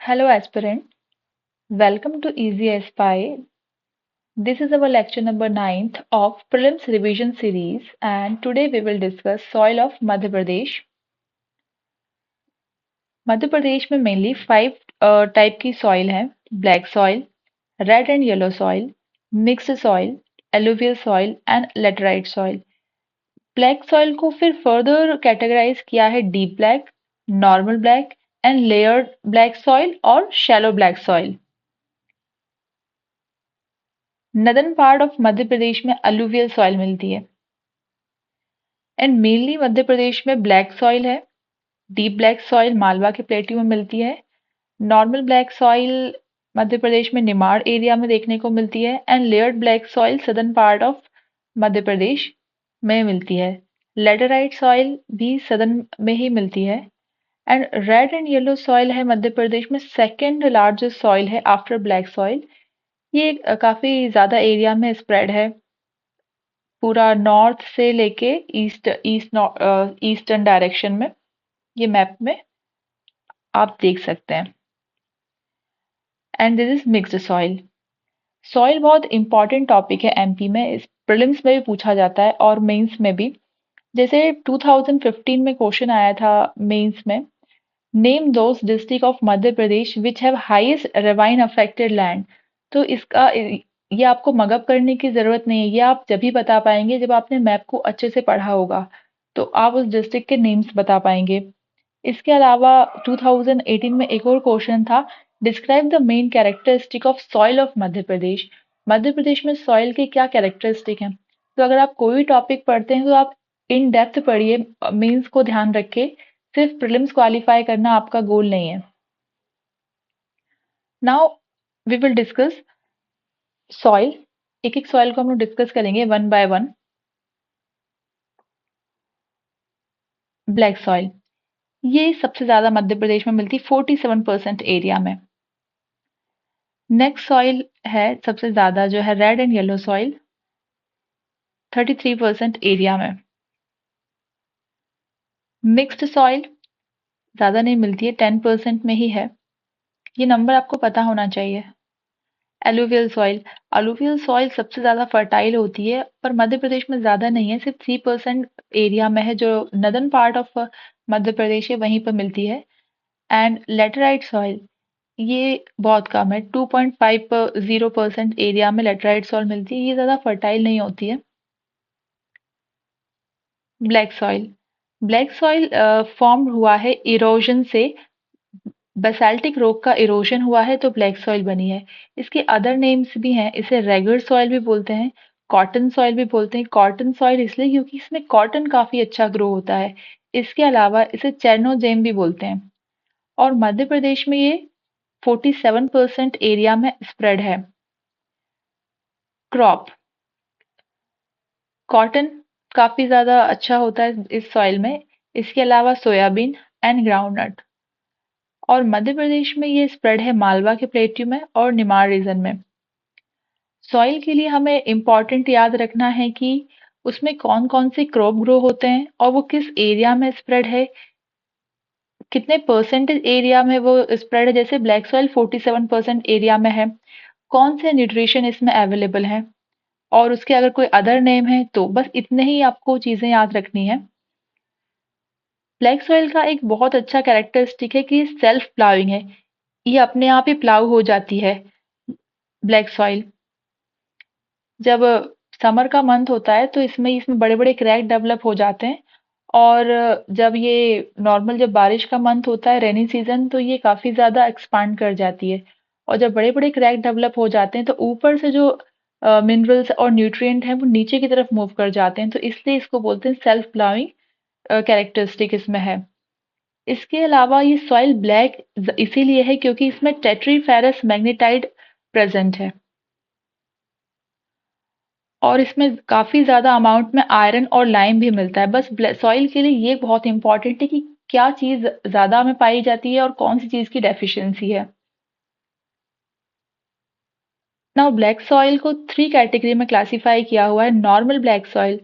Hello aspirant, welcome to Easy Aspire. This is our lecture number 9th of Prelims Revision Series and today we will discuss soil of Madhya Pradesh. Madhya Pradesh में mainly 5 type की soil है। Black soil, red and yellow soil, mixed soil, alluvial soil and laterite soil. Black soil को फिर further categorise किया है deep black, normal black and layered black soil और shallow black soil. Northern part of Madhya Pradesh में alluvial soil मिलती है and mainly Madhya Pradesh में black soil है। डीप ब्लैक सॉइल मालवा के प्लेट्यू में मिलती है। Normal black soil Madhya Pradesh में निमाड़ एरिया में देखने को मिलती है and layered black soil southern part of Madhya Pradesh में मिलती है। लेटराइट सॉइल भी सदर्न में ही मिलती है and red and yellow soil है मध्य प्रदेश में सेकेंड लार्जेस्ट सॉइल है आफ्टर ब्लैक सॉइल। ये काफी ज्यादा एरिया में स्प्रेड है, पूरा नॉर्थ से लेके ईस्टर्न डायरेक्शन में। ये मैप में आप देख सकते हैं। And this is mixed soil. Soil बहुत इंपॉर्टेंट टॉपिक है एमपी में, इस प्रीलिम्स में भी पूछा जाता है और मेंस में भी। जैसे 2015 में क्वेश्चन आया था मेंस में, name those district of Madhya Pradesh which have highest ravine affected land. तो इसका ये आपको मगअप करने की जरूरत नहीं है, ये आप जब भी बता पाएंगे जब आपने मैप को अच्छे से पढ़ा होगा, तो आप उस डिस्ट्रिक्ट के नेम्स बता पाएंगे। इसके अलावा 2018 में एक और क्वेश्चन था, describe the main characteristic of soil of Madhya Pradesh. Madhya Pradesh में सॉइल के क्या कैरेक्टरिस्टिक हैं। तो अगर आप कोई टॉपिक पढ़ते हैं तो आप इन डेप्थ पढ़िए, मेंस को ध्यान रखे, सिर्फ प्रीलिम्स क्वालिफाई करना आपका गोल नहीं है। Now we will discuss soil. एक एक सॉइल को हम लोग डिस्कस करेंगे one by one. Black soil, ये सबसे ज्यादा मध्य प्रदेश में मिलती है 47% एरिया में। नेक्स्ट सॉइल है सबसे ज्यादा जो है red and yellow soil, 33% area में। मिक्स्ड सॉइल ज्यादा नहीं मिलती है, 10% में ही है। ये नंबर आपको पता होना चाहिए। एलुवियल सॉइल, अलुवियल सॉइल सबसे ज्यादा फर्टाइल होती है पर मध्य प्रदेश में ज्यादा नहीं है, सिर्फ 3% एरिया में है, जो नदर्न पार्ट ऑफ मध्य प्रदेश है वहीं पर मिलती है। एंड लेटराइट सॉइल, ये बहुत कम है, 2.50% एरिया में लेटराइट सॉइल मिलती है, ये ज्यादा फर्टाइल नहीं होती है। Black soil, black soil form हुआ है इरोजन से, बेसाल्टिक रॉक का इरोजन हुआ है तो ब्लैक सॉइल बनी है। इसके अदर नेम्स भी हैं, इसे रेगुलर सॉइल भी बोलते हैं, कॉटन सॉइल भी बोलते हैं। कॉटन सॉइल इसलिए क्योंकि इसमें कॉटन काफी अच्छा ग्रो होता है। इसके अलावा इसे चेरनोजेम भी बोलते हैं। और मध्य प्रदेश में ये 47% एरिया में स्प्रेड है। क्रॉप, कॉटन काफी ज्यादा अच्छा होता है इस सॉइल में। इसके अलावा सोयाबीन एंड ग्राउंडनट। और मध्य प्रदेश में ये स्प्रेड है मालवा के प्लेट्यू में और निमाड़ रीजन में। सॉइल के लिए हमें इम्पॉर्टेंट याद रखना है कि उसमें कौन कौन से क्रॉप ग्रो होते हैं और वो किस एरिया में स्प्रेड है, कितने परसेंटेज एरिया में वो स्प्रेड है। जैसे ब्लैक सॉइल 47% एरिया में है, कौन से न्यूट्रिशन इसमें अवेलेबल है और उसके अगर कोई अदर नेम है, तो बस इतने ही आपको चीजें याद रखनी है। ब्लैक सॉइल का एक बहुत अच्छा कैरेक्टरिस्टिक है कि सेल्फ प्लाविंग है, ये अपने आप ही प्लाव हो जाती है। ब्लैक सॉइल जब समर का मंथ होता है तो इसमें इसमें बड़े बड़े क्रैक डेवलप हो जाते हैं, और जब ये नॉर्मल जब बारिश का मंथ होता है रेनी सीजन, तो ये काफी ज्यादा एक्सपांड कर जाती है। और जब बड़े बड़े क्रैक डेवलप हो जाते हैं तो ऊपर से जो मिनरल्स और न्यूट्रिएंट हैं वो नीचे की तरफ मूव कर जाते हैं, तो इसलिए इसको बोलते हैं सेल्फ प्लाविंग कैरेक्टरिस्टिक इसमें है। इसके अलावा ये सॉइल ब्लैक इसीलिए है क्योंकि इसमें टेट्रीफेरस मैग्नेटाइट प्रेजेंट है और इसमें काफी ज्यादा अमाउंट में आयरन और लाइम भी मिलता है। बस सॉइल के लिए ये बहुत इंपॉर्टेंट है कि क्या चीज ज्यादा में पाई जाती है और कौन सी चीज की डेफिशिएंसी है। नाउ ब्लैक सॉइल को 3 कैटेगरी में क्लासिफाई किया हुआ है। नॉर्मल ब्लैक सॉइल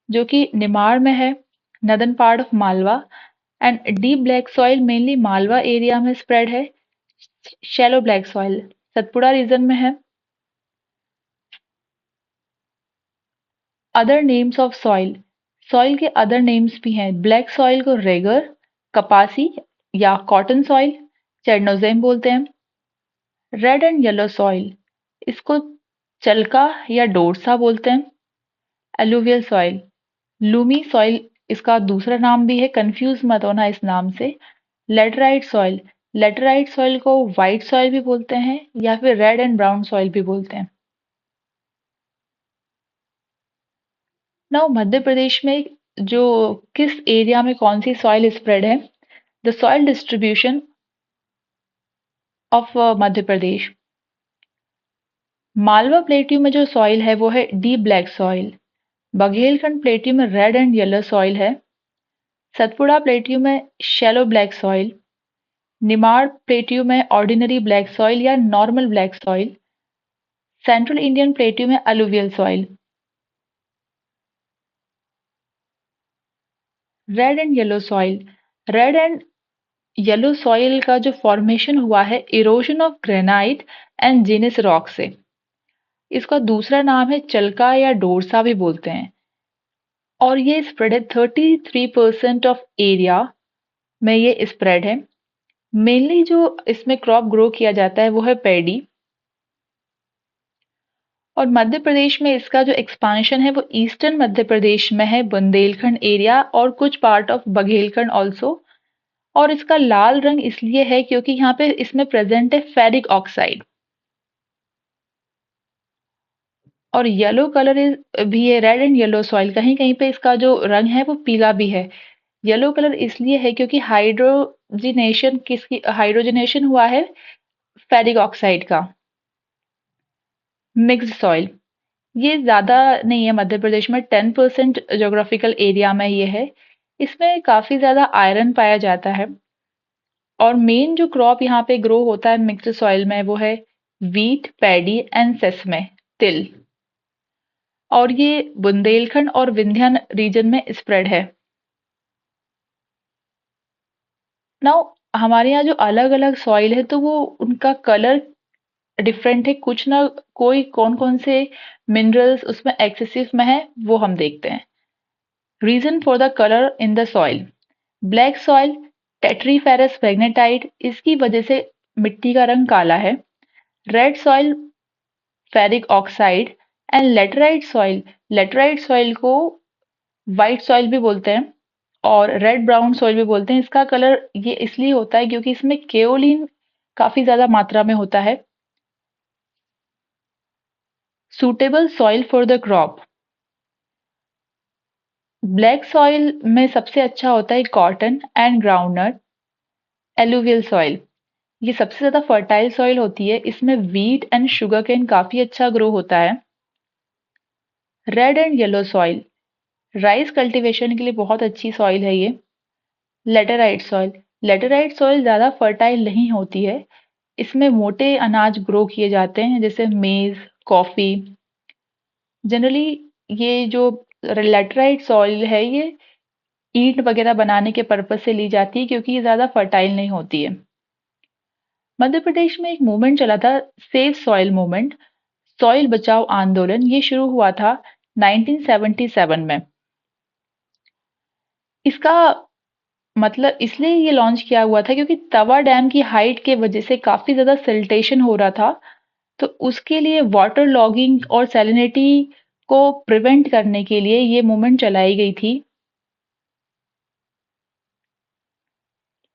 जो कि निमाड़ में है, northern part of Malwa. And deep black soil mainly Malwa area में स्प्रेड है। Shallow black soil Satpura region में है। Other names of soil, soil के अदर नेम्स भी हैं। ब्लैक सॉइल को रेगर, कपासी या कॉटन सॉइल, चेरनोजेम बोलते हैं। रेड एंड येलो सॉइल, इसको चलका या डोरसा बोलते हैं। एलुवियल सॉइल, लूमी सॉइल इसका दूसरा नाम भी है, कंफ्यूज मत होना इस नाम से। लेटराइट सॉइल, लेटराइट सॉइल को व्हाइट सॉइल भी बोलते हैं या फिर रेड एंड ब्राउन सॉइल भी बोलते हैं। नाउ मध्य प्रदेश में जो किस एरिया में कौन सी सॉइल स्प्रेड है, the soil distribution of Madhya Pradesh. Malwa plateau में जो सॉइल है वो है deep black soil. Baghelkhand plateau में रेड एंड येलो सॉइल है। सतपुड़ा प्लेट्यू में shallow black soil. Nimar plateau में ऑर्डिनरी ब्लैक सॉइल या normal black soil. Central Indian plateau में alluvial soil. Red and yellow soil, red and yellow soil का जो formation हुआ है erosion of granite and genus rock से। इसका दूसरा नाम है चलका या डोरसा भी बोलते हैं। और ये स्प्रेड है 33% ऑफ एरिया में ये स्प्रेड है। मेनली जो इसमें क्रॉप ग्रो किया जाता है वो है पैडी। और मध्य प्रदेश में इसका जो एक्सपांशन है वो ईस्टर्न मध्य प्रदेश में है, बुंदेलखंड एरिया और कुछ पार्ट ऑफ बघेलखंड ऑल्सो। और इसका लाल रंग इसलिए है क्योंकि यहाँ पे इसमें प्रेजेंट है फेरिक ऑक्साइड। और येलो कलर भी है, रेड एंड येलो सॉइल, कहीं कहीं पे इसका जो रंग है वो पीला भी है। येलो कलर इसलिए है क्योंकि हाइड्रोजनेशन हुआ है फेरिक ऑक्साइड का। मिक्स्ड सॉइल, ये ज्यादा नहीं है मध्य प्रदेश में, 10% जोग्राफिकल एरिया में ये है। इसमें काफी ज्यादा आयरन पाया जाता है। और मेन जो क्रॉप यहाँ पे ग्रो होता है मिक्स्ड सॉइल में वो है वीट, पैडी एंड सेसमे, तिल। और ये बुंदेलखंड और विंध्यान रीजन में स्प्रेड है। नाउ हमारे यहाँ जो अलग अलग सॉइल है तो वो उनका कलर डिफरेंट है, कुछ ना कोई कौन कौन से मिनरल्स उसमें एक्सेसिव में है वो हम देखते हैं। Reason for the colour in the soil, black soil titaniferous magnetite, इसकी वजह से मिट्टी का रंग काला है। Red soil ferric oxide and laterite soil को व्हाइट सॉइल भी बोलते हैं और रेड ब्राउन सॉइल भी बोलते हैं। इसका कलर ये इसलिए होता है क्योंकि इसमें केओलिन काफी ज्यादा मात्रा में होता है। Suitable soil for the crop, black soil में सबसे अच्छा होता है cotton and groundnut. Alluvial soil, ये सबसे ज्यादा फर्टाइल सॉइल होती है, इसमें वीट एंड शुगर केन काफी अच्छा ग्रो होता है। Red and yellow soil, rice cultivation के लिए बहुत अच्छी सॉइल है ये। लेटेराइट सॉइल, लेटेराइट सॉइल ज्यादा फर्टाइल नहीं होती है, इसमें मोटे अनाज ग्रो किए जाते हैं जैसे मेज, कॉफी। जनरली ये जो लेटेराइट सॉइल है ये ईंट वगैरह बनाने के पर्पज से ली जाती है क्योंकि ये ज्यादा फर्टाइल नहीं होती है। मध्य प्रदेश में एक मूवमेंट चला था, सेव सॉइल मूवमेंट, सॉइल बचाओ आंदोलन। ये शुरू हुआ था 1977 में। इसका मतलब इसलिए ये लॉन्च किया हुआ था क्योंकि तवा डैम की हाइट के वजह से काफी ज्यादा सिल्टेशन हो रहा था। तो उसके लिए वाटर लॉगिंग और सैलिनिटी को प्रिवेंट करने के लिए ये मूवमेंट चलाई गई थी।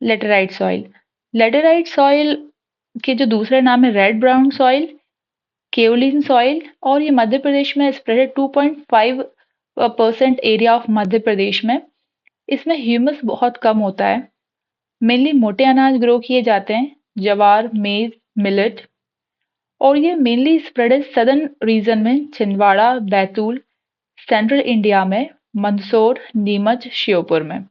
लेटेराइट सॉइल, लेटेराइट सॉइल के जो दूसरे नाम है red brown soil, kaolin soil. और ये मध्य प्रदेश में स्प्रेड है 2.5% एरिया ऑफ मध्य प्रदेश में। इसमें ह्यूमस बहुत कम होता है। मेनली मोटे अनाज ग्रो किए जाते हैं, ज्वार, मेज, मिलेट। और ये मेनली स्प्रेड है सदर्न रीजन में, छिंदवाड़ा, बैतूल, सेंट्रल इंडिया में, मंदसौर, नीमच, श्योपुर में।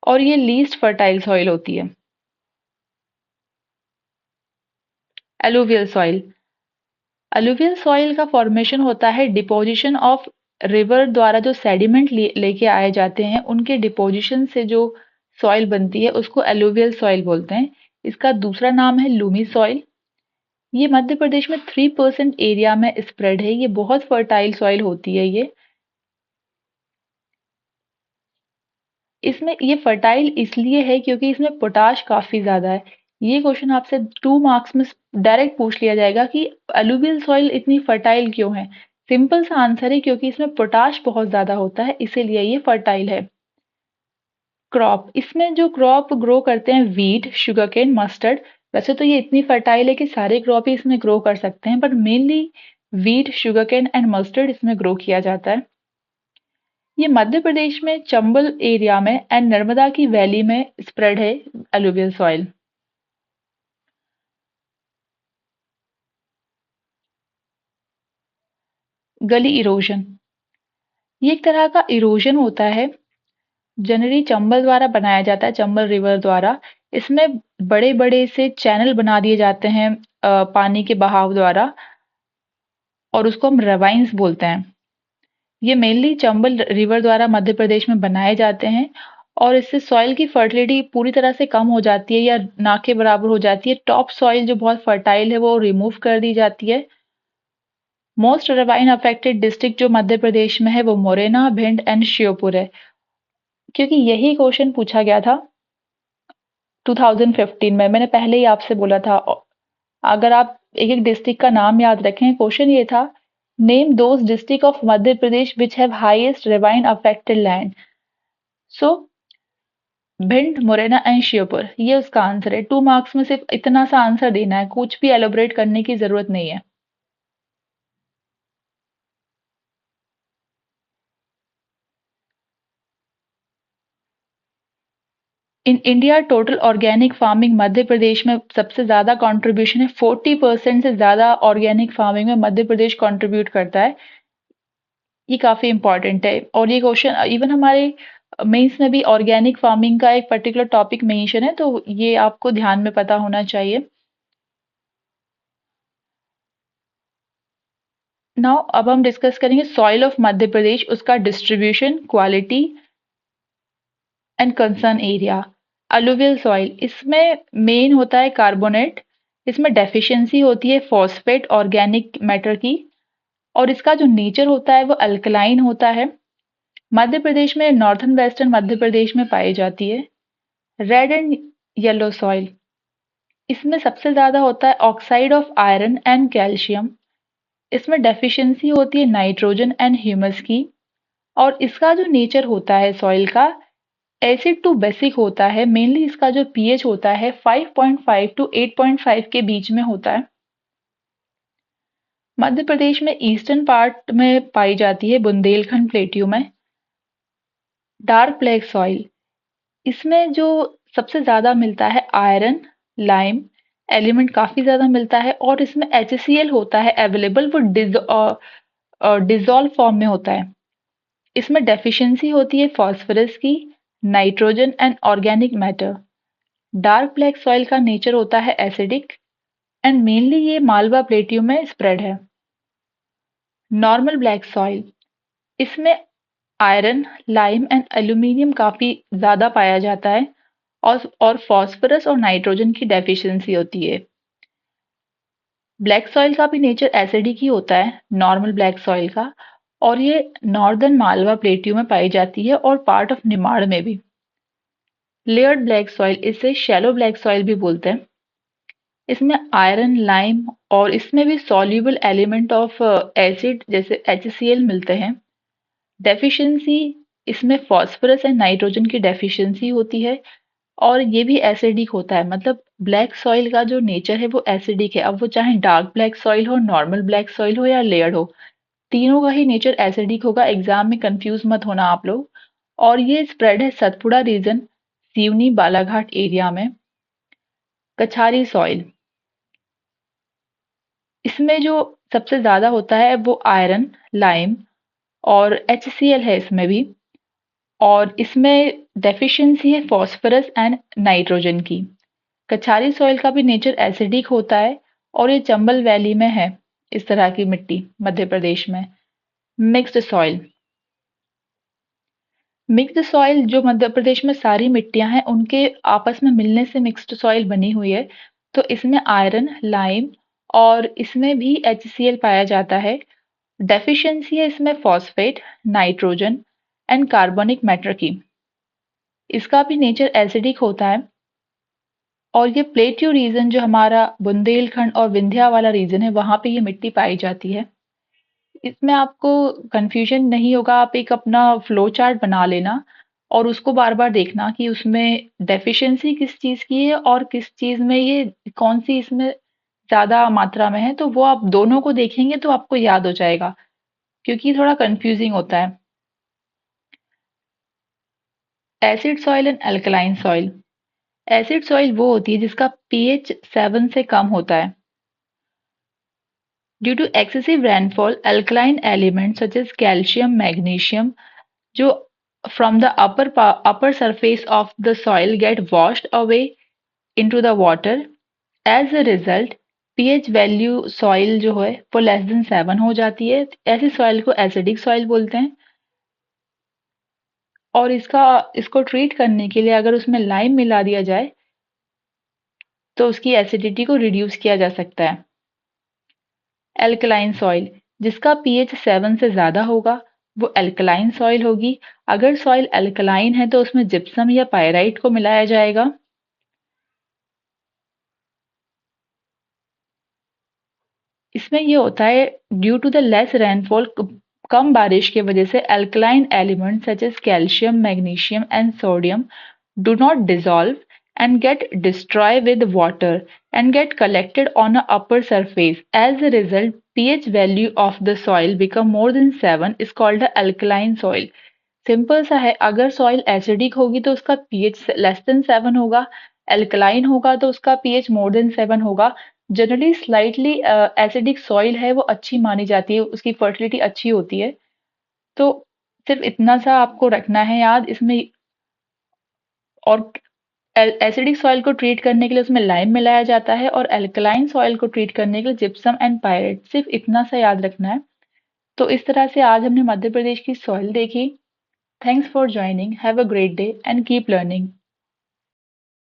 और ये लीस्ट फर्टाइल सॉइल होती है। एलुवियल सॉइल, अलुवियल सॉइल का फॉर्मेशन होता है डिपोजिशन ऑफ रिवर द्वारा जो सेडिमेंट लेके आए जाते हैं उनके डिपोजिशन से जो सॉइल बनती है उसको एलुवियल सॉइल बोलते हैं। इसका दूसरा नाम है लूमी सॉइल। ये मध्य प्रदेश में 3% एरिया में स्प्रेड है। ये बहुत फर्टाइल सॉइल होती है ये। इसमें ये फर्टाइल इसलिए है क्योंकि इसमें पोटाश काफ़ी ज़्यादा है। ये क्वेश्चन आपसे 2 मार्क्स में डायरेक्ट पूछ लिया जाएगा कि अलुवियल सॉइल इतनी फर्टाइल क्यों है? सिंपल सा आंसर है क्योंकि इसमें पोटाश बहुत ज़्यादा होता है, इसीलिए ये फर्टाइल है। क्रॉप, इसमें जो क्रॉप ग्रो करते हैं व्हीट, शुगरकेन, मस्टर्ड। वैसे तो ये इतनी फर्टाइल है कि सारे क्रॉप ही इसमें ग्रो कर सकते हैं, but mainly wheat, sugarcane and mustard इसमें ग्रो किया जाता है। ये मध्य प्रदेश में चंबल एरिया में एंड नर्मदा की वैली में स्प्रेड है अलुवियल सॉइल। गली इरोजन, ये एक तरह का इरोजन होता है, जनरली चंबल द्वारा बनाया जाता है, चंबल रिवर द्वारा। इसमें बड़े बड़े से चैनल बना दिए जाते हैं पानी के बहाव द्वारा, और उसको हम रवाइंस बोलते हैं। ये मेनली चंबल रिवर द्वारा मध्य प्रदेश में बनाए जाते हैं, और इससे सॉइल की फर्टिलिटी पूरी तरह से कम हो जाती है या ना के बराबर हो जाती है। टॉप सॉइल जो बहुत फर्टाइल है वो रिमूव कर दी जाती है। मोस्ट रवाइन अफेक्टेड डिस्ट्रिक्ट जो मध्य प्रदेश में है वो मोरेना, भिंड एंड श्योपुर है, क्योंकि यही क्वेश्चन पूछा गया था 2015 में। मैंने पहले ही आपसे बोला था, अगर आप एक एक डिस्ट्रिक्ट का नाम याद रखें। क्वेश्चन ये था, name those district of Madhya Pradesh which have highest rewind affected land. So Bhind, Morena and Sheopur, ये उसका आंसर है। 2 मार्क्स में सिर्फ इतना सा आंसर देना है, कुछ भी एलोबरेट करने की जरूरत नहीं है। In India total organic farming Madhya Pradesh में सबसे ज्यादा कंट्रीब्यूशन है। 40% से ज्यादा ऑर्गेनिक फार्मिंग में मध्य प्रदेश कंट्रीब्यूट करता है। ये काफी इंपॉर्टेंट है, और ये क्वेश्चन इवन हमारे मेंस में भी ऑर्गेनिक फार्मिंग का एक पर्टिकुलर टॉपिक मेंशन है, तो ये आपको ध्यान में पता होना चाहिए। नाउ अब हम डिस्कस करेंगे सॉइल ऑफ मध्य प्रदेश, उसका distribution, quality and concern area. Alluvial soil, इसमें मेन होता है कार्बोनेट। इसमें डेफिशिएंसी होती है फॉस्फेट ऑर्गेनिक मैटर की, और इसका जो नेचर होता है वो अल्कलाइन होता है। मध्य प्रदेश में नॉर्थन वेस्टर्न मध्य प्रदेश में पाई जाती है। रेड एंड येलो सॉइल, इसमें सबसे ज्यादा होता है oxide of iron and calcium. इसमें डेफिशिएंसी होती है नाइट्रोजन एंड ह्यूमस की, और इसका जो नेचर होता है सॉइल का, एसिड टू बेसिक होता है। मेनली इसका जो पीएच होता है 5.5 टू 8.5 के बीच में होता है। मध्य प्रदेश में ईस्टर्न पार्ट में पाई जाती है, बुंदेलखंड प्लेट्यू में। डार्क ब्लैक सॉइल, इसमें जो सबसे ज्यादा मिलता है आयरन, लाइम एलिमेंट काफी ज्यादा मिलता है, और इसमें HCl होता है अवेलेबल, वो डिजॉल्व फॉर्म में होता है। इसमें डेफिशिएंसी होती है फास्फोरस की, nitrogen and organic matter. Dark black soil का नेचर होता है एसिडिक, एंड मेनली ये मालवा प्लेट्यू में स्प्रेड है। नॉर्मल ब्लैक सॉइल, इसमें आयरन, लाइम एंड एल्यूमिनियम काफी ज्यादा पाया जाता है, और फास्फोरस और नाइट्रोजन की डेफिशिएंसी होती है। ब्लैक सॉइल का भी नेचर एसिडिक ही होता है, नॉर्मल ब्लैक सॉइल का, और ये नॉर्दर्न मालवा प्लेट्यू में पाई जाती है, और पार्ट ऑफ निमाड़ में भी। लेयर्ड ब्लैक सॉइल, इसे शैलो ब्लैक सॉइल भी बोलते हैं। इसमें आयरन, लाइम और इसमें भी सॉल्युबल एलिमेंट ऑफ एसिड जैसे HCl मिलते हैं। डेफिशिएंसी, इसमें फास्फोरस एंड नाइट्रोजन की डेफिशिएंसी होती है, और ये भी एसिडिक होता है। मतलब ब्लैक सॉइल का जो नेचर है वो एसिडिक है। अब वो चाहे डार्क ब्लैक सॉइल हो, नॉर्मल ब्लैक सॉइल हो या लेयर्ड हो, तीनों का ही नेचर एसिडिक होगा। एग्जाम में कंफ्यूज मत होना आप लोग। और ये स्प्रेड है सतपुड़ा रीजन, सिवनी बालाघाट एरिया में। कछारी सॉइल, इसमें जो सबसे ज्यादा होता है वो आयरन, लाइम और HCl है इसमें भी, और इसमें डेफिशिएंसी है फास्फोरस एंड नाइट्रोजन की। कछारी सॉइल का भी नेचर एसिडिक होता है, और ये चंबल वैली में है इस तरह की मिट्टी मध्य प्रदेश में। मिक्स्ड सॉइल, मिक्स्ड सॉइल जो मध्य प्रदेश में सारी मिट्टियाँ हैं, उनके आपस में मिलने से मिक्स्ड सॉइल बनी हुई है। तो इसमें आयरन, लाइम और इसमें भी HCl पाया जाता है। डेफिशिएंसी है इसमें फॉस्फेट, नाइट्रोजन एंड कार्बनिक मैटर की। इसका भी नेचर एसिडिक होता है और ये प्लेट्यू रीजन जो हमारा बुंदेलखंड और विंध्या वाला रीजन है, वहाँ पे ये मिट्टी पाई जाती है। इसमें आपको कन्फ्यूजन नहीं होगा, आप एक अपना फ्लो चार्ट बना लेना और उसको बार-बार देखना कि उसमें डेफिशिएंसी किस चीज़ की है और किस चीज़ में ये कौन-सी इसमें ज़्यादा मात्रा में है, तो वो आप दोनों को देखेंगे तो आपको याद हो जाएगा, क्योंकि थोड़ा कन्फ्यूजिंग होता है। Acid soil and alkaline soil. Acid soil वो होती है जिसका पीएच 7 से कम होता है। Due to excessive rainfall, alkaline elements such as calcium, magnesium जो from the upper surface of the soil get washed away into the water. As a result, pH value soil जो है वो लेस देन 7 हो जाती है। ऐसी soil को acidic soil बोलते हैं। और इसको ट्रीट करने के लिए अगर उसमें लाइम मिला दिया जाए तो उसकी एसिडिटी को रिड्यूस किया जा सकता है। एल्कलाइन सॉइल जिसका पीएच 7 से ज़्यादा होगा वो एल्कलाइन सॉइल होगी। अगर सॉइल एल्कलाइन है तो उसमें जिप्सम या पायराइट को मिलाया जाएगा। इसमें ये होता है due to the less rainfall, कम बारिश की वजह से alkaline element such as calcium, magnesium and sodium do not dissolve and get destroyed with water and get collected on a upper surface. As a result, pH value of the soil become more than 7 is called a alkaline soil. Simple सा है, अगर soil acidic होगी तो उसका pH less than 7 होगा, alkaline होगा तो उसका पीएच मोर देन 7 होगा। जनरली स्लाइटली एसिडिक सॉइल है वो अच्छी मानी जाती है, उसकी फर्टिलिटी अच्छी होती है। तो सिर्फ इतना सा आपको रखना है याद इसमें। और एसिडिक सॉइल को ट्रीट करने के लिए उसमें लाइम मिलाया जाता है और अल्कलाइन सॉइल को ट्रीट करने के लिए जिप्सम एंड पायरेट। सिर्फ इतना सा याद रखना है। तो इस तरह से आज हमने मध्य प्रदेश की सॉइल देखी। Thanks for joining, have a great day and keep learning.